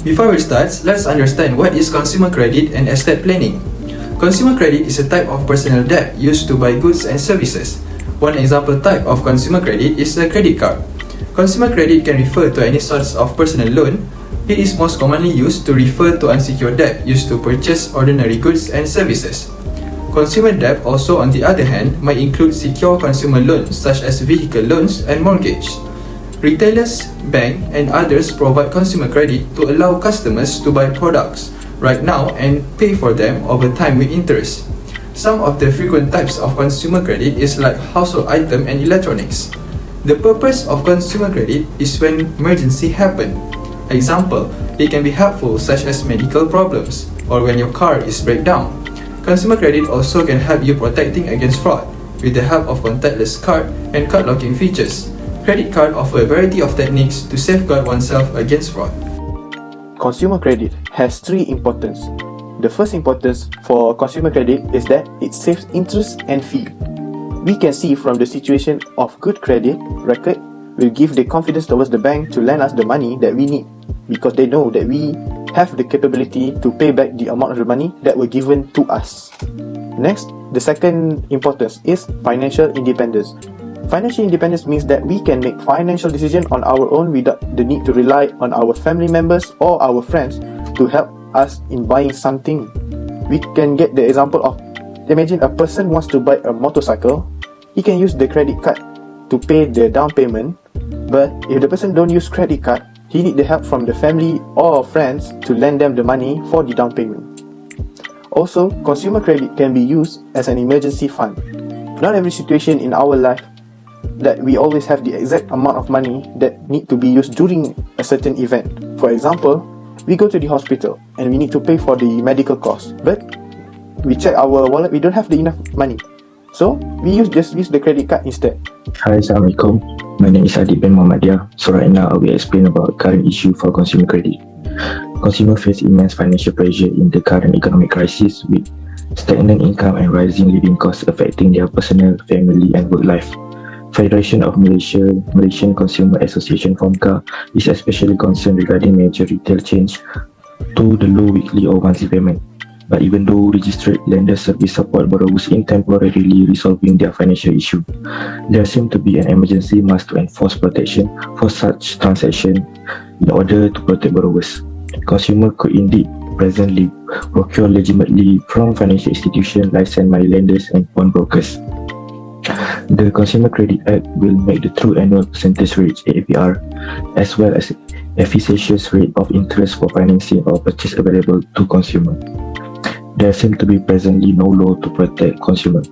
Before we start, let's understand what is consumer credit and estate planning. Consumer credit is a type of personal debt used to buy goods and services. One example type of consumer credit is a credit card. Consumer credit can refer to any sorts of personal loan. It is most commonly used to refer to unsecured debt used to purchase ordinary goods and services. Consumer debt also, on the other hand, might include secure consumer loans such as vehicle loans and mortgage. Retailers, banks, and others provide consumer credit to allow customers to buy products right now and pay for them over time with interest. Some of the frequent types of consumer credit is like household item and electronics. The purpose of consumer credit is when emergency happen. Example, it can be helpful such as medical problems or when your car is break down. Consumer credit also can help you protecting against fraud with the help of contactless card and card locking features. Credit card offer a variety of techniques to safeguard oneself against fraud. Consumer credit has three importance. The first importance for consumer credit is that it saves interest and fee. We can see from the situation of good credit record will give the confidence towards the bank to lend us the money that we need because they know that we have the capability to pay back the amount of the money that were given to us. Next, the second importance is financial independence. Financial independence means that we can make financial decisions on our own without the need to rely on our family members or our friends to help us in buying something. We can get the example of, imagine a person wants to buy a motorcycle, he can use the credit card to pay the down payment, but if the person don't use credit card, he need the help from the family or friends to lend them the money for the down payment. Also, consumer credit can be used as an emergency fund. Not every situation in our life that we always have the exact amount of money that need to be used during a certain event. For example, we go to the hospital and we need to pay for the medical cost, but we check our wallet, we don't have the enough money. So, we just use the credit card instead. Hi, Assalamualaikum. My name is Adib bin Muhammadiyah. So right now, I will explain about current issue for consumer credit. Consumer face immense financial pressure in the current economic crisis with stagnant income and rising living costs affecting their personal, family and work life. Federation of Malaysian Consumer Association FOMCA is especially concerned regarding major retail change to the low weekly or monthly payment. But even though registered lender service support borrowers in temporarily resolving their financial issue, there seems to be an emergency must to enforce protection for such transaction in order to protect borrowers. Consumer could indeed presently procure legitimately from financial institutions, licensed money lenders and pawnbrokers. The Consumer Credit Act will make the true annual percentage rate APR as well as efficacious rate of interest for financing or purchase available to consumer. There seems to be presently no law to protect consumer,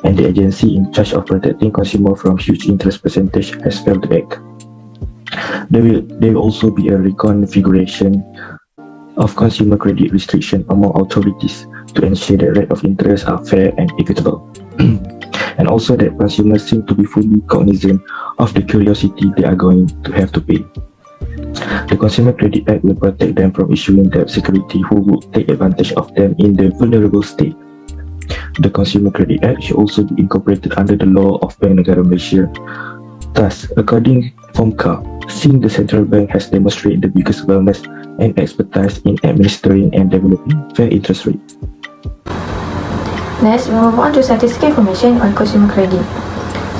and the agency in charge of protecting consumer from huge interest percentage has failed to act. There will also be a reconfiguration of consumer credit restriction among authorities to ensure that rate of interest are fair and equitable. And also that consumers seem to be fully cognizant of the curiosity they are going to have to pay. The Consumer Credit Act will protect them from issuing debt security who would take advantage of them in the vulnerable state. The Consumer Credit Act should also be incorporated under the law of Bank Negara Malaysia. Thus, according to FOMCA, seeing the central bank has demonstrated the biggest wellness and expertise in administering and developing fair interest rate. Next, we move on to statistical information on consumer credit.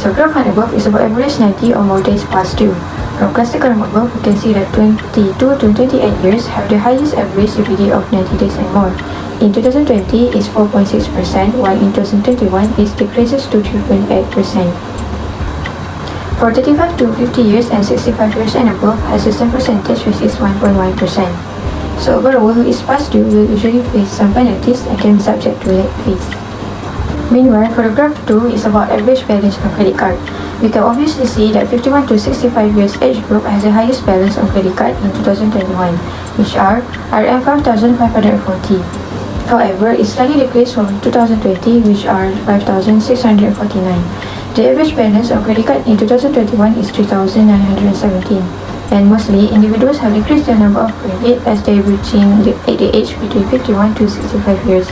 So, graph and above is about average 90 or more days past due. From classic column above, we can see that 22 to 28 years have the highest average UPD of 90 days and more. In 2020, it's 4.6%, while in 2021, it decreases to 3.8%. For 35 to 50 years and 65 years and above has the same percentage, which is 1.1%. So, a borrower who is past due will usually face some penalties and can be subject to late fees. Meanwhile, for the graph 2 is about average balance on credit card. We can obviously see that 51 to 65 years age group has the highest balance on credit card in 2021, which are RM 5,540. However, it slightly decreased from 2020, which are 5,649. The average balance on credit card in 2021 is 3,917. And mostly, individuals have decreased their number of credit as they reaching the age between 51 to 65 years.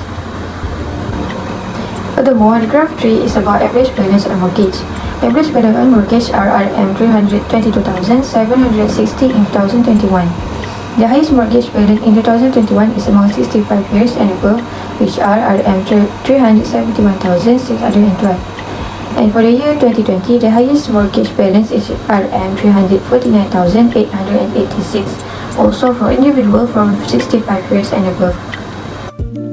Furthermore, the graph 3 is about average balance on mortgage. Average balance on mortgage are RM 322,760 in 2021. The highest mortgage balance in 2021 is among 65 years and above, which are RM 371,612. And for the year 2020, the highest mortgage balance is RM 349,886, also for individuals from 65 years and above.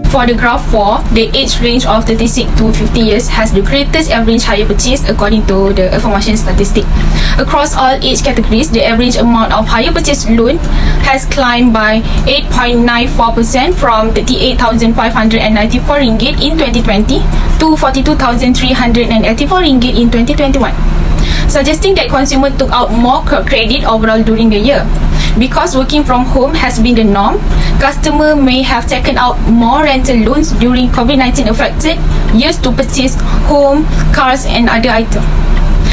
For the graph 4, the age range of 36 to 50 years has the greatest average higher purchase according to the information statistic. Across all age categories, the average amount of higher purchase loan has climbed by 8.94% from RM38,594 in 2020 to RM42,384 in 2021, suggesting that consumers took out more credit overall during the year. Because working from home has been the norm, customers may have taken out more rental loans during COVID-19 affected years to purchase home, cars and other items.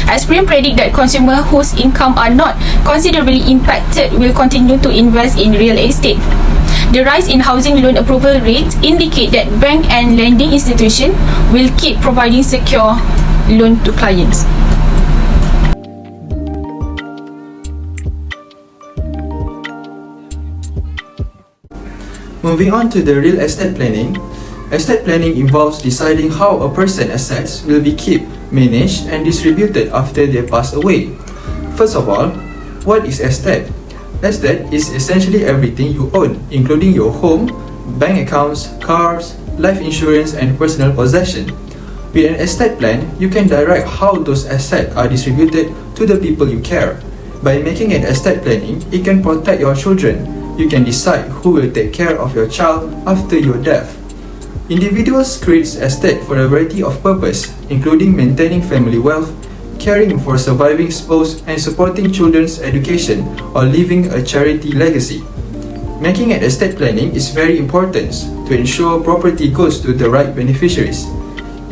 Experience predict that consumers whose income are not considerably impacted will continue to invest in real estate. The rise in housing loan approval rates indicate that bank and lending institutions will keep providing secure loan to clients. Moving on to the real estate planning. Estate planning involves deciding how a person's assets will be kept, managed and distributed after they pass away. First of all, what is estate? Estate is essentially everything you own, including your home, bank accounts, cars, life insurance and personal possession. With an estate plan, you can direct how those assets are distributed to the people you care. By making an estate planning, it can protect your children. You can decide who will take care of your child after your death. Individuals create estate for a variety of purposes, including maintaining family wealth, caring for surviving spouse and supporting children's education or leaving a charity legacy. Making an estate planning is very important to ensure property goes to the right beneficiaries.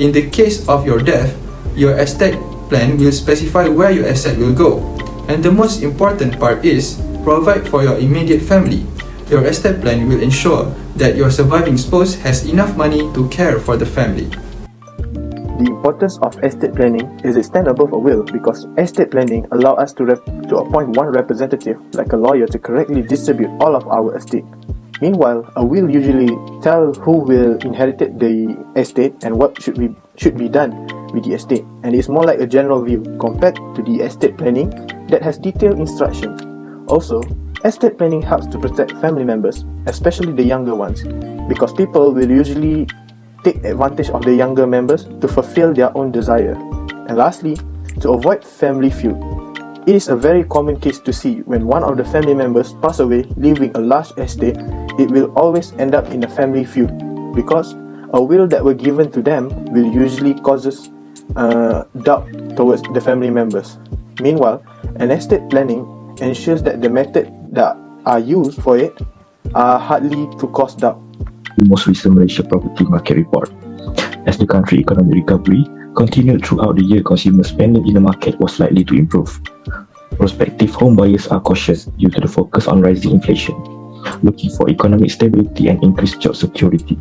In the case of your death, your estate plan will specify where your asset will go. And the most important part is provide for your immediate family. Your estate plan will ensure that your surviving spouse has enough money to care for the family. The importance of estate planning is it stand above a will because estate planning allows us to appoint one representative like a lawyer to correctly distribute all of our estate. Meanwhile, a will usually tell who will inherit the estate and what should be done with the estate, and it's more like a general view compared to the estate planning that has detailed instructions. Also, estate planning helps to protect family members, especially the younger ones, because people will usually take advantage of the younger members to fulfill their own desire. And lastly, to avoid family feud. It is a very common case to see when one of the family members pass away leaving a large estate, it will always end up in a family feud because a will that were given to them will usually causes doubt towards the family members. Meanwhile, an estate planning ensures that the method that are used for it are hardly to cause doubt. The most recent Malaysia property market report. As the country economic recovery continued throughout the year, consumer spending in the market was likely to improve. Prospective home buyers are cautious due to the focus on rising inflation, looking for economic stability and increased job security.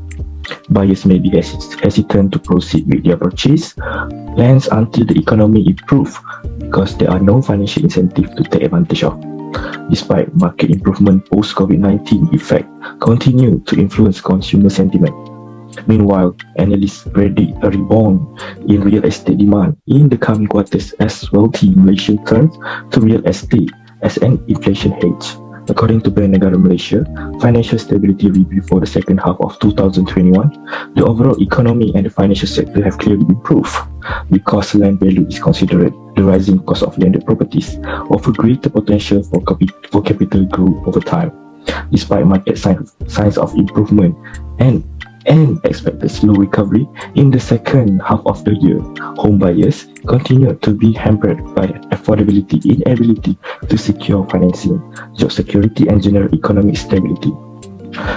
Buyers may be hesitant to proceed with their purchase plans until the economy improves because there are no financial incentives to take advantage of. Despite market improvement, post-COVID-19 effect continue to influence consumer sentiment. Meanwhile, analysts predict a rebound in real estate demand in the coming quarters as wealthy Malaysians turn to real estate as an inflation hedge. According to PERNIAGAAN Malaysia Financial Stability Review for the second half of 2021, the overall economy and the financial sector have clearly improved because land value is considered. The rising cost of landed properties offer greater potential for capital growth over time. Despite market signs of improvement and expected slow recovery in the second half of the year, home buyers continue to be hampered by affordability, inability to secure financing, job security and general economic stability.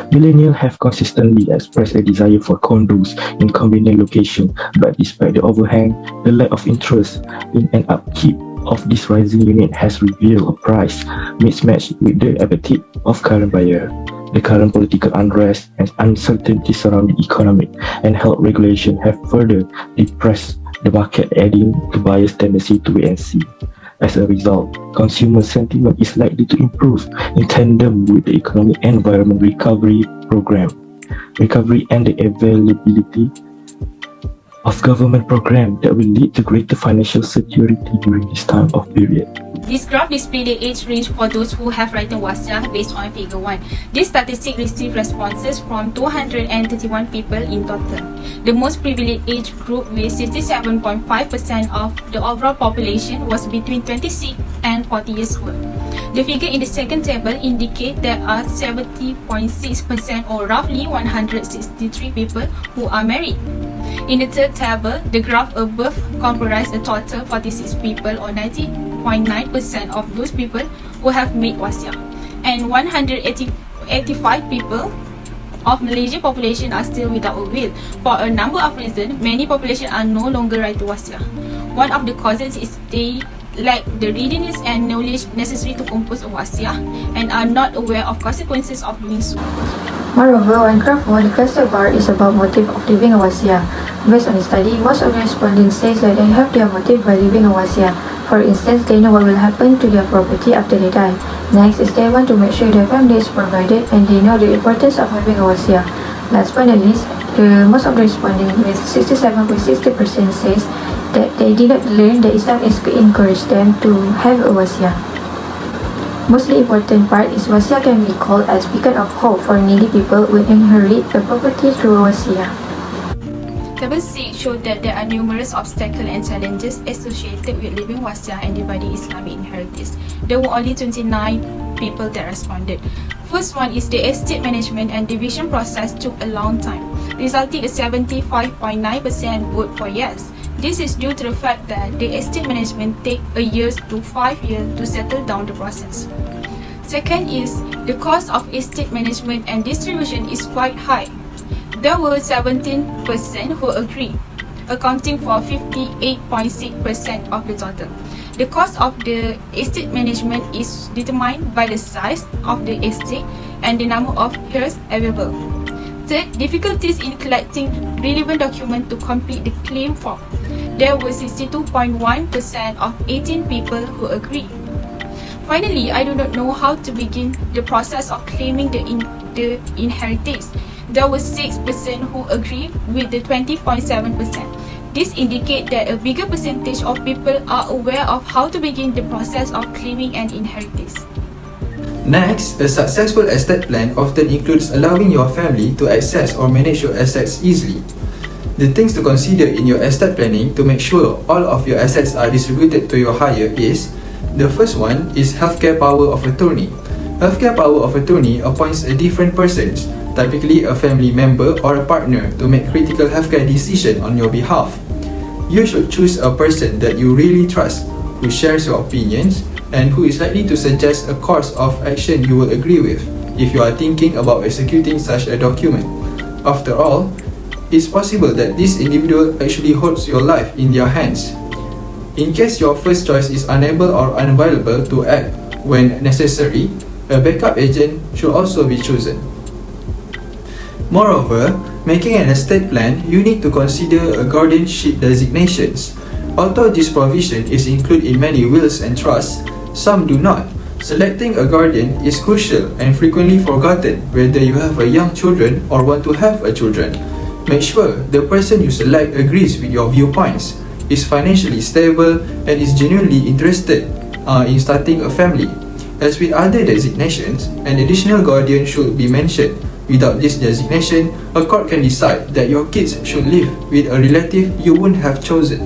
Millennials have consistently expressed a desire for condos in convenient locations, but despite the overhang, the lack of interest in an upkeep of this rising unit has revealed a price mismatch with the appetite of current buyers. The current political unrest and uncertainty surrounding economic and health regulation have further depressed the market, adding to buyers' tendency to wait and see. As a result, consumer sentiment is likely to improve in tandem with the economic environment recovery and the availability of government programs that will lead to greater financial security during this time of period. This graph displays the age range for those who have written wasiat based on figure 1. This statistic received responses from 231 people in total. The most privileged age group with 67.5% of the overall population was between 26 and 40 years old. The figure in the second table indicate there are 70.6% or roughly 163 people who are married. In the third table, the graph above comprise a total 46 people or 90.9% of those people who have made wasiat, and 185 people of Malaysian population are still without a will. For a number of reasons, many population are no longer writing wasiat. One of the causes is they lack the readiness and knowledge necessary to compose a wasiat and are not aware of consequences of doing so. Moreover, on graph 1, the cluster bar is about motive of leaving a wasiat. Based on the study, most of the respondents say that they have their motive by leaving a wasiat. For instance, they know what will happen to their property after they die. Next is they want to make sure their family is provided and they know the importance of having a wasiat. Last but not least, most of the respondents with 67.60% says that they did not learn that Islam encouraged them to have a wasiat. Mostly important part is wasiat can be called as beacon of hope for needy people who inherit the property through a wasiat. Table 6 showed that there are numerous obstacles and challenges associated with leaving wasiat and dividing Islamic inheritance. There were only 29 people that responded. First one is the estate management and division process took a long time, resulting in 75.9% vote for yes. This is due to the fact that the estate management take a year to 5 years to settle down the process. Second is the cost of estate management and distribution is quite high. There were 17% who agreed, accounting for 58.6% of the total. The cost of the estate management is determined by the size of the estate and the number of heirs available. Third, difficulties in collecting relevant documents to complete the claim form. There were 62.1% of 18 people who agreed. Finally, I do not know how to begin the process of claiming the inheritance. There were 6% who agreed with the 20.7%. This indicates that a bigger percentage of people are aware of how to begin the process of claiming an inheritance. Next, a successful estate plan often includes allowing your family to access or manage your assets easily. The things to consider in your estate planning to make sure all of your assets are distributed to your heir is: the first one is healthcare power of attorney. Healthcare power of attorney appoints a different person, typically a family member or a partner, to make critical healthcare decisions on your behalf. You should choose a person that you really trust, who shares your opinions, and who is likely to suggest a course of action you will agree with if you are thinking about executing such a document. After all, it's possible that this individual actually holds your life in their hands. In case your first choice is unable or unavailable to act when necessary, a backup agent should also be chosen. Moreover, making an estate plan, you need to consider a guardianship designations. Although this provision is included in many wills and trusts, some do not. Selecting a guardian is crucial and frequently forgotten whether you have a young children or want to have a children. Make sure the person you select agrees with your viewpoints, is financially stable, and is genuinely interested in starting a family. As with other designations, an additional guardian should be mentioned. Without this designation, a court can decide that your kids should live with a relative you wouldn't have chosen.